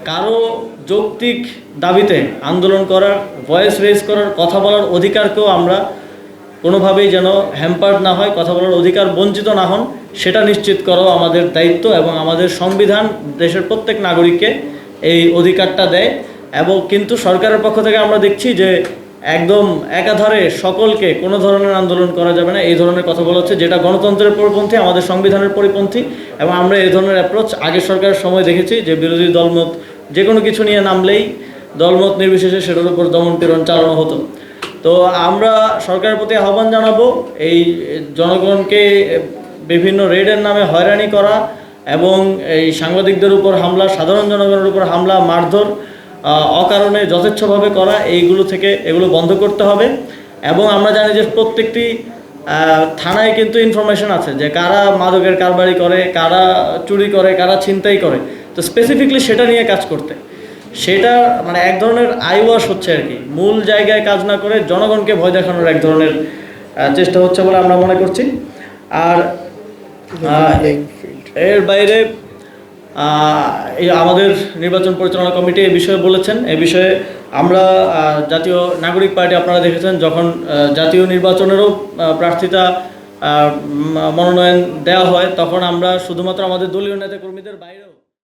কারো যৌক্তিক দাবিতে আন্দোলন করার, ভয়েস রেজ করার, কথা বলার অধিকারকেও আমরা কোনোভাবেই যেন হ্যাম্পার্ড না হয়, কথা বলার অধিকার বঞ্চিত না হন, সেটা নিশ্চিত করাও আমাদের দায়িত্ব। এবং আমাদের সংবিধান দেশের প্রত্যেক নাগরিককে এই অধিকারটা দেয়। এবং কিন্তু সরকারের পক্ষ থেকে আমরা দেখছি যে একদম একাধারে সকলকে কোনো ধরনের আন্দোলন করা যাবে না, এই ধরনের কথা বলা হচ্ছে, যেটা গণতন্ত্রের পরিপন্থী, আমাদের সংবিধানের পরিপন্থী। এবং আমরা এই ধরনের অ্যাপ্রোচ আগের সরকারের সময় দেখেছি যে বিরোধী দলমত যে কোনো কিছু নিয়ে নামলেই দলমত নির্বিশেষে সেটার উপর দমন পীড়ন চালানো হতো। তো আমরা সরকারের প্রতি আহ্বান জানাবো, এই জনগণকে বিভিন্ন রেডের নামে হয়রানি করা এবং এই সাংবাদিকদের উপর হামলা, সাধারণ জনগণের উপর হামলা, মারধর অকারণে যথেচ্ছভাবে করা, এগুলো বন্ধ করতে হবে। এবং আমরা জানি যে প্রত্যেকটি থানায় কিন্তু ইনফরমেশন আছে যে কারা মাদকের কারবারি করে, কারা চুরি করে, কারা ছিনতাই করে। তো স্পেসিফিকলি সেটা নিয়ে কাজ করতে, সেটা মানে এক ধরনের আইওয়াশ হচ্ছে আর কি, মূল জায়গায় কাজ না করে জনগণকে ভয় দেখানোর এক ধরনের চেষ্টা হচ্ছে বলে আমরা মনে করছি। আর এর বাইরে আমাদের নির্বাচন পরিচালনা কমিটি এ বিষয়ে বলেছেন। এ বিষয়ে আমরা জাতীয় নাগরিক পার্টি, আপনারা দেখেছেন যখন জাতীয় নির্বাচনেরও প্রার্থিতা মনোনয়ন দেওয়া হয়, তখন আমরা শুধুমাত্র আমাদের দলীয় নেতাকর্মীদের বাইরেও